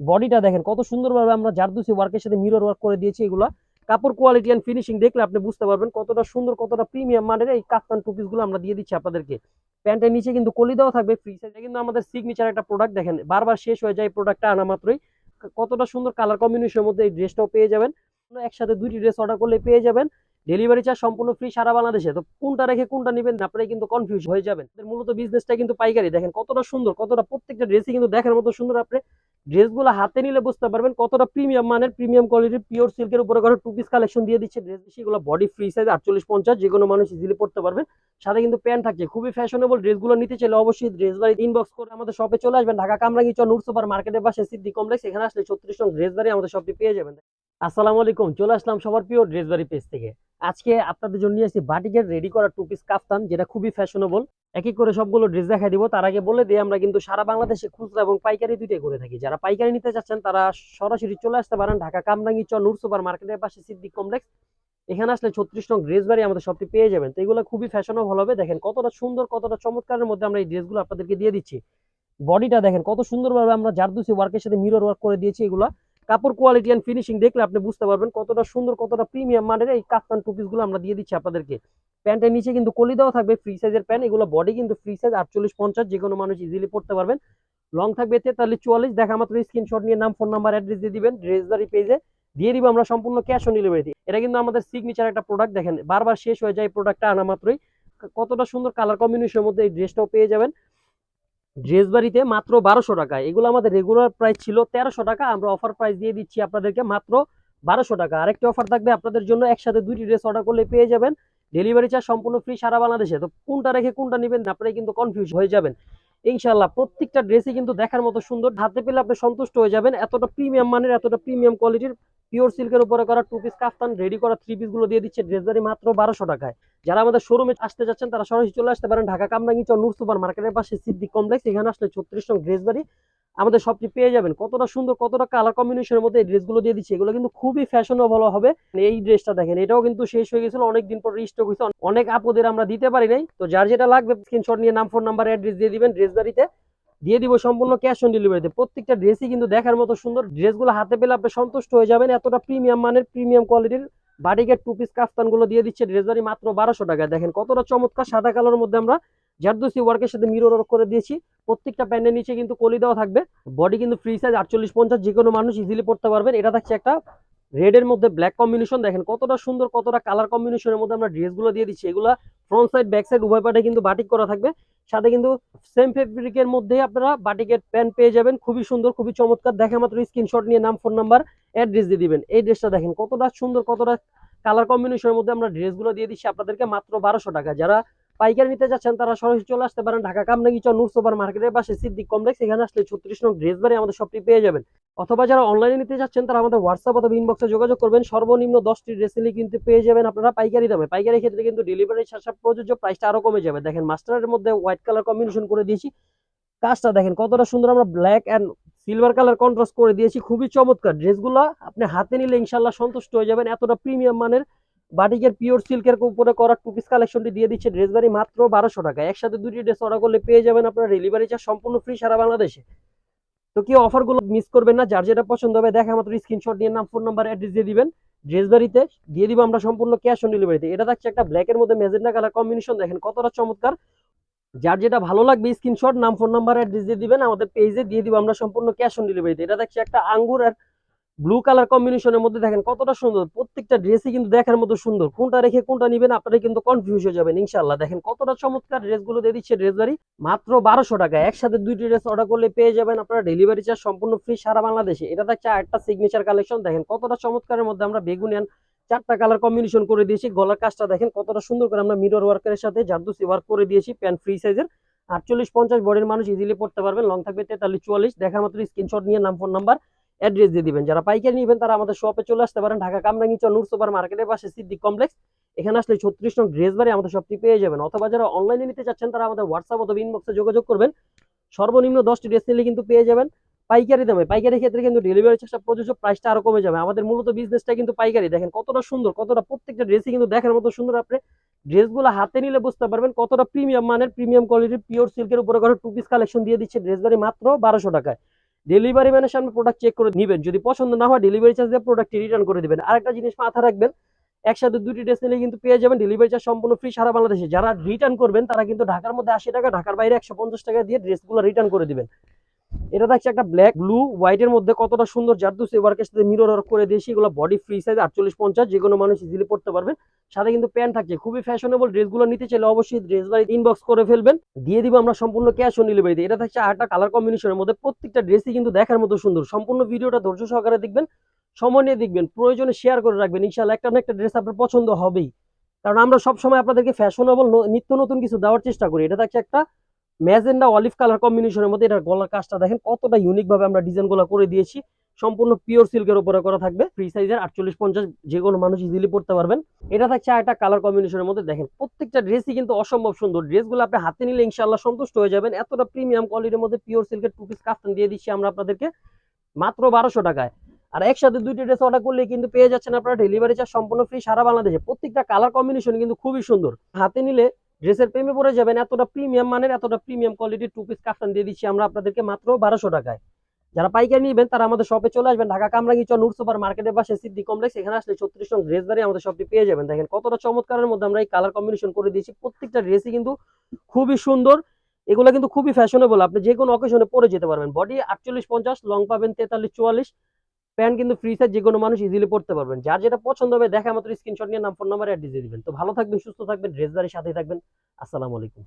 বডিটা দেখেন কত সুন্দরভাবে আমরা জারদুসি ওয়ার্কের সাথে মিরর ওয়ার্ক করে দিয়েছি। এগুলা কাপড় কোয়ালিটি এন্ড ফিনিশিং দেখলে আপনি বুঝতে পারবেন কতটা সুন্দর, কতটা প্রিমিয়াম মানের এই কাফতান টু পিস গুলো আমরা দিয়ে দিচ্ছি আপনাদেরকে। প্যান্টের নিচে কিন্তু কলি দেওয়া থাকবে ফ্রি সাইজ, কিন্তু আমাদের সিগনেচার একটা প্রোডাক্ট। দেখেন বারবার শেষ হয়ে যায় প্রোডাক্টটা আনা মাত্রই। কতটা সুন্দর কালার কম্বিনেশনের মধ্যে এই ড্রেসটাও পেয়ে যাবেন। একসাথে দুইটি ড্রেস অর্ডার করলে পেয়ে যাবেন। ডেলিভারি চার্জ সম্পূর্ণ ফ্রি সারা বাংলাদেশে। তো কোনটা রেখে কোনটা নেবেন আপনারা কিন্তু কনফিউজ হয়ে যাবেন। মূলত বিজনেসটা কিন্তু পাইকারি। দেখেন কতটা সুন্দর, কতটা প্রত্যেকটা ড্রেসই কিন্তু দেখার মতো সুন্দর। আপনি ড্রেসগুলো হাতে নিলে বুঝতে পারবেন কতটা প্রিমিয়াম মানের, প্রিমিয়াম কোয়ালিটির পিওর সিল্কের উপরে করা টু পিস কালেকশন দিয়ে দিচ্ছে ড্রেস। সেগুলো বডি ফ্রি সাইজ 48-50, যে কোনো মানুষ ইজিলি পড়তে পারবেন। সাথে কিন্তু প্যান্ট থাকছে। খুবই ফ্যাশনেবল ড্রেসগুলো নিতে চাইলে অবশ্যই ড্রেস বাড়ি ইনবক্স করে আমাদের শপে চলে আসবেন। ঢাকা কামরাঙ্গীরচর নূর সুপার মার্কেটের পাশে সিদ্দি কমপ্লেক্স, এখানে আসলে 36 নং ড্রেস বাড়ি আমাদের শপটি পেয়ে যাবেন। আসসালামু আলাইকুম, চলে আসলাম সবার প্রিয় ড্রেস বাড়ি পেজ থেকে। আজকে আপনাদের জন্য নিয়ে আসছি বাটিকের রেডি করা টু পিস কাফতান, যেটা খুবই ফ্যাশনেবল। এক এক করে সবগুলো ড্রেস দেখাই দিব। তার আগে বলে দিই, আমরা কিন্তু সারা বাংলাদেশে খুচরা এবং পাইকারি দুইটাই করে থাকি। যারা পাইকারি নিতে চাচ্ছেন তারা সরাসরি চলে আসতে পারেন ঢাকা কামরাঙ্গীরচর নূর সুপার মার্কেটের পাশে সিদ্দিক কমপ্লেক্স, এখানে আসলে 36 নং ড্রেস বাড়ি আমাদের সবটি পেয়ে যাবেন। তো এগুলো খুবই ফ্যাশনেবল হবে। দেখেন কতটা সুন্দর, কতটা চমৎকারের মধ্যে আমরা এই ড্রেসগুলো আপনাদেরকে দিয়ে দিচ্ছি। বডিটা দেখেন কত সুন্দরভাবে আমরা জারদুসি ওয়ার্কের সাথে মিরর ওয়ার্ক করে দিয়েছি। এগুলা কাপড় কোয়ালিটি এন্ড ফিনিশিং দেখলে আপনি বুঝতে পারবেন কতটা সুন্দর, কতটা প্রিমিয়াম মানের এই কাফতান টু পিস গুলো আমরা দিয়ে দিচ্ছি আপনাদেরকে। প্যান্টের নিচে কিন্তু কলি দেওয়া থাকবে ফ্রি সাইজের প্যান্ট। এগুলো বডি কিন্তু ফ্রি সাইজ 48-50, যে কোনো মানুষ ইজিলি পড়তে পারবেন। লং থাকবে 43-44। দেখা মাত্র স্ক্রিনশট নিয়ে নাম, ফোন নাম্বার, অ্যাড্রেস দিয়ে দিবেন। ড্রেসদারি পেজে দিয়ে দিব আমরা সম্পূর্ণ ক্যাশ অন ডেলিভারি। এটা কিন্তু আমাদের সিগনেচার একটা প্রোডাক্ট। দেখেন বারবার শেষ হয়ে যায় প্রোডাক্টটা আনা মাত্রই। কতটা সুন্দর কালার কম্বিনেশনের মধ্যে এই ড্রেসটাও পেয়ে যাবেন ড্রেস বাড়িতে মাত্র 1200 টাকায়। এগুলো আমাদের রেগুলার প্রাইস ছিল 1300 টাকা, আমরা অফার প্রাইস দিয়ে দিচ্ছি আপনাদেরকে মাত্র 1200 টাকা। আরেকটি অফার থাকবে আপনাদের জন্য, একসাথে দুইটি ড্রেস অর্ডার করলে পেয়ে যাবেন ডেলিভারি চার্জ সম্পূর্ণ ফ্রি সারা বাংলাদেশে। তো কোনটা রেখে কোনটা নেবেন আপনারা কিন্তু কনফিউজ হয়ে যাবেন। ইনশাল্লাহ প্রত্যেকটা ড্রেসই কিন্তু দেখার মতো সুন্দর, হাতে পেলে আপনি সন্তুষ্ট হয়ে যাবেন। এতটা প্রিমিয়াম মানের, এতটা প্রিমিয়াম কোয়ালিটির পিওর সিল্কের উপরে করা টু পিস কাফতান রেডি করা থ্রি পিস গুলো দিয়ে দিচ্ছে ড্রেস বাড়ি মাত্র 1200 টাকায়। যারা আমাদের শোরুমে আসতে যাচ্ছেন তারা সরাসরি চলে আসতে পারেন ঢাকা কামরাঙ্গীরচর নূর সুপার মার্কেটের পাশে সিদ্দিক কমপ্লেক্স, এখানে আসলে 36 নং ড্রেস বাড়ি আমাদের সবটি পেয়ে যাবেন। কতটা সুন্দর, কতটা কালার কম্বিনেশনের মধ্যে এই ড্রেসগুলো দিয়ে দিচ্ছে। এগুলো কিন্তু খুবই ফ্যাশনেবল হবে। এই ড্রেসটা দেখেন, এটাও কিন্তু শেষ হয়ে গেছিল অনেকদিন পর রিস্টক হয়েছে। অনেক আপুদের আমরা দিতে পারি নাই। তো যার যেটা লাগবে স্ক্রিনশট নিয়ে নাম, ফোন নাম্বার, অ্যাড্রেস দিয়ে দিবেন। ড্রেস বাড়িতে দিয়ে দিব সম্পূর্ণ ক্যাশ অন ডেলিভারিতে। প্রত্যেকটা ড্রেসই কিন্তু দেখার মতো সুন্দর। ড্রেসগুলো হাতে পেলে আপনি সন্তুষ্ট হয়ে যাবেন। এতটা প্রিমিয়াম মানের, প্রিমিয়াম কোয়ালিটির বাটিকের টু পিস কাফতান গুলো দিয়ে দিচ্ছে ড্রেস বাড়ি মাত্র 1200 টাকায়। দেখেন কতটা চমৎকার সাদা কালারের মধ্যে আমরা জারদোসি ওয়ার্কের সাথে মিরর ওয়ার্ক করে দিয়েছি। প্রত্যেকটা প্যান্টের নিচে কিন্তু কলি দেওয়া থাকবে। বডি কিন্তু ফ্রি সাইজ 48-50, যে কোনো মানুষ ইজিলি পড়তে পারবেন। এটা থাকছে একটা রেড এর মধ্যে ব্ল্যাক কম্বিনেশন। দেখেন কতটা সুন্দর, কতটা কালার কম্বিনেশনের মধ্যে আমরা ড্রেসগুলো দিয়ে দিচ্ছি। এগুলা ফ্রন্ট সাইড ব্যাক সাইড উভয় পাটে কিন্তু বাটিক করা থাকবে। সাথে কিন্তু সেম ফেব্রিকের মধ্যে আপনারা বাটিকের প্যান্ট পেয়ে যাবেন। খুবই সুন্দর, খুবই চমৎকার। দেখা মাত্র স্ক্রিনশট নিয়ে নাম, ফোন নাম্বার, অ্যাড্রেস দিয়ে দিবেন। এই ড্রেসটা দেখেন কতটা সুন্দর, কতটা কালার কম্বিনেশনের মধ্যে আমরা ড্রেসগুলো দিয়ে দিচ্ছি আপনাদেরকে মাত্র 1200 টাকা। যারা পাইকারি নিতে যাচ্ছেন তারা সরাসরি চলে আসতে পারেন ঢাকা কামরাঙ্গীরচর নূর সুপার মার্কেটের পাশে সিদ্দিক কমপ্লেক্স, এখানে আসলে 36 নং ড্রেস বাড়ি আমাদের সবটি পেয়ে যাবেন। অথবা যারা অনলাইনে নিতে যাচ্ছেন তারা আমাদের হোয়াটসঅ্যাপ অথবা ইনবক্সে যোগাযোগ করবেন। সর্বনিম্ন 10টি ড্রেস নিলে কিন্তু পেয়ে যাবেন আপনারা পাইকারি দামে। পাইকারি ক্ষেত্রে কিন্তু ডেলিভারি চার্জ প্রযোজ্য, প্রাইসটা আরো কমে যাবে। দেখেন মাস্টারের মধ্যে হোয়াইট কালার কম্বিনেশন করে দিয়েছি। কাজটা দেখেন কতটা সুন্দর, আমরা black and silver colour contrast করে দিয়েছি। খুবই চমৎকার। ড্রেসগুলো আপনি হাতে নিলে ইনশাল্লাহ সন্তুষ্ট হয়ে যাবেন। এতটা প্রিমিয়াম মানের বাটিকের পিওর সিল্কের উপরে করা টু পিস কালেকশনটি দিয়ে দিচ্ছে ড্রেস বাড়ি মাত্র 1200 টাকা। একসাথে দুটি ড্রেস অর্ডার করলে পেয়ে যাবেন আপনারা ডেলিভারি চার্জ সম্পূর্ণ ফ্রি সারা বাংলাদেশে। তো কি অফার গুলো মিস করবেন না। যার যেটা পছন্দ হবে দেখা মাত্র স্ক্রিনশট নিয়ে নাম, ফোন নাম্বার, অ্যাড্রেস দিয়ে দিবেন। ড্রেস বাড়িতে দিয়ে দিব আমরা সম্পূর্ণ ক্যাশ অন ডেলিভারিতে। এটা থাকছে একটা ব্ল্যাক এর মধ্যে ম্যাজেন্টা কালার কম্বিনেশন। দেখেন কতটা চমৎকার। যার যেটা ভালো লাগবে স্ক্রিনশট, নাম, ফোন নাম্বার, অ্যাড্রেস দিয়ে দিবেন। আমাদের পেজে দিয়ে দিব আমরা সম্পূর্ণ ক্যাশ অন ডেলিভারিতে। এটা দেখছি একটা আঙ্গুর আর ব্লু কালার কম্বিনেশনের মধ্যে। দেখেন কতটা সুন্দর। প্রত্যেকটা ড্রেসই কিন্তু দেখার মতো সুন্দর। কোনটা রেখে কোনটা নিবেন আপনারা কিন্তু কনফিউজ হয়ে যাবেন ইনশাল্লাহ। দেখেন কতটা চমৎকার ড্রেসগুলো দিয়ে দিচ্ছে ড্রেস বাড়ি মাত্র 1200 টাকা। একসাথে দুইটি ড্রেস অর্ডার করলে পেয়ে যাবেন আপনারা ডেলিভারি চার্জ সম্পূর্ণ ফ্রি সারা বাংলাদেশে। এটা থাকছে একটা সিগনেচার কালেকশন। দেখেন কতটা চমৎকারের মধ্যে আমরা বেগুনিয়ান চারটা কালার কম্বিনেশন করে দিয়েছি। গলার কাজটা দেখেন কতটা সুন্দর করে আমরা মিরর ওয়ার্কের সাথে জারদুসি ওয়ার্ক করে দিয়েছি। প্যান্ট ফ্রি সাইজের 48-50, বডির মানুষ ইজিলি পড়তে পারবেন। লং থাকবে 43-44। দেখা মাত্র স্ক্রিনশট নিয়ে নাম, ফোন নাম্বার, অ্যাড্রেস দিয়ে দিবেন। যারা পাইকারি নিবেন তারা আমাদের শপে চলে আসতে পারেন ঢাকা কামরাঙ্গীরচর নূর সুপার মার্কেটের পাশে সিদ্দিক কমপ্লেক্স, এখানে আসলে 36 নং ড্রেস বাড়ি আমাদের সবটি পেয়ে যাবেন। অথবা যারা অনলাইনে নিতে চাচ্ছেন তারা আমাদের হোয়াটসঅ্যাপ অথবা ইনবক্সে যোগাযোগ করবেন। সর্বনিম্ন 10টি ড্রেস নিলে কিন্তু পেয়ে যাবেন পাইকারি দামে। পাইকারি ক্ষেত্রে কিন্তু ডেলিভারি চার্জটা প্রযোজ্য, প্রাইসটা আরো কমে যাবে। আমাদের মূলত বিজনেসটা কিন্তু পাইকারি। দেখেন কতটা সুন্দর, কতটা প্রত্যেকটা ড্রেসই কিন্তু দেখার মতো সুন্দর। আপনি ড্রেসগুলো হাতে নিলে বুঝতে পারবেন কতটা প্রিমিয়াম মানের, প্রিমিয়াম কোয়ালিটির পিওর সিল্কের উপরে করা টু পিস কালেকশন দিয়ে দিচ্ছে ড্রেস বাড়ি মাত্র 1200 টাকায়। ডেলিভারি ম্যানের সামনে প্রোডাক্ট চেক করে নিবেন, যদি পছন্দ না হয় ডেলিভারি চার্জ দিয়ে প্রোডাক্টটি রিটার্ন করে দিবেন। আরেকটা জিনিস মাথায় রাখবেন, একসাথে দুটি ড্রেস নিলে কিন্তু পেয়ে যাবেন ডেলিভারি চার্জ সম্পূর্ণ ফ্রি সারা বাংলাদেশে। যারা রিটার্ন করবেন তারা কিন্তু ঢাকার মধ্যে 80 টাকা, ঢাকার বাইরে 150 টাকা দিয়ে ড্রেসগুলো রিটার্ন করে দিবেন। এটা থাকছে একটা ব্ল্যাক ব্লু হোয়াইট এর মধ্যে, কতটা সুন্দর জারদুসি ওয়ার্কের সাথে মিরর ওয়ার্ক করে দিয়েছি। এগুলো বডি ফ্রি সাইজ 48-50, যে কোনো মানুষ ইজিলি পড়তে পারবেন। সাথে কিন্তু প্যান্ট থাকছে, খুবই ফ্যাশনেবল। ড্রেসগুলো নিতে চাইলে অবশ্যই ড্রেস বাড়ি ইনবক্স করে ফেলবেন, দিয়ে দিব আমরা সম্পূর্ণ ক্যাশ অন ডেলিভারিতে। এটা থাকছে 8টা কালার কম্বিনেশনের মধ্যে, প্রত্যেকটা ড্রেসই কিন্তু দেখার মতো সুন্দর। সম্পূর্ণ ভিডিওটা ধৈর্য সহকারে দেখবেন, সময় নিয়ে দেখবেন, প্রয়োজনে শেয়ার করে রাখবেন। ইনশাআল্লাহ একটা না একটা ড্রেস আপনার পছন্দ হবেই, কারণ আমরা সবসময় আপনাদেরকে ফ্যাশনেবল নিত্য নতুন কিছু দেওয়ার চেষ্টা করি। এটা থাকছে একটা ম্যাজেন্ডা অলিভ কালার কম্বিনেশনের মধ্যে, এটার গলার কাজটা দেখেন কতটা ইউনিক ভাবে আমরা ডিজাইন গুলো করে দিয়েছি। সম্পূর্ণ পিওর সিল্কের উপরে করা থাকবে, ফ্রি সাইজের 48-50, যে কোনো মানুষ ইজিলি পড়তে পারবেন। এটা থাকছে একটা কালার কম্বিনেশনের মধ্যে, দেখেন প্রত্যেকটা ড্রেসই কিন্তু অসম্ভব সুন্দর। ড্রেসগুলো আপনি হাতে নিলে ইনশাআল্লাহ সন্তুষ্ট হয়ে যাবেন। এতটা প্রিমিয়াম কোয়ালিটির মধ্যে পিওর সিল্কের টু পিস কাফতান দিয়ে দিচ্ছি আমরা আপনাদেরকে মাত্র 1200 টাকায়। আর একসাথে দুইটি ড্রেস অর্ডার করলে কিন্তু পেয়ে যাচ্ছেন আপনারা ডেলিভারি চার্জ সম্পূর্ণ ফ্রি সারা বাংলাদেশে। প্রত্যেকটা কালার কম্বিনেশন কিন্তু খুবই সুন্দর, হাতে নিলে ড্রেসের প্রেমে পড়ে যাবেন। এতটা প্রিমিয়াম মানের, এতটা প্রিমিয়াম কোয়ালিটির টু পিস কাফতান দিয়ে দিচ্ছি আমরা আপনাদেরকে মাত্র 1200 টাকায়। যারা পাইকারি নিবেন তারা আমাদের শপে চলে আসবেন, ঢাকা কামরাঙ্গীরচর নূর সুপার মার্কেটের পাশে সিদ্দিক কমপ্লেক্স, এখানে আসলে 36 নং ড্রেস বাড়ি আমাদের শপটি পেয়ে যাবেন। দেখেন কতটা চমৎকারের মধ্যে আমরা এই কালার কম্বিনেশন করে দিয়েছি। প্রত্যেকটা ড্রেসই কিন্তু খুবই সুন্দর, এগুলো কিন্তু খুবই ফ্যাশনেবল, আপনি যে কোনো অকেশনে পরে যেতে পারবেন। বডি 48-50, লং পাবেন 43-44, প্যান্ট কিন্তু ফ্রি সাইজ, যে কোনো মানুষ ইজিলি পড়তে পারবেন। যার যেটা পছন্দ হবে দেখা মাত্র স্ক্রিনশট নিয়ে নাম, ফোন নাম্বার, অ্যাড্রেস দিয়ে দিবেন। তো ভালো থাকবেন, সুস্থ থাকবেন, ড্রেস বাড়ির সাথেই থাকবেন। আসসালামু আলাইকুম।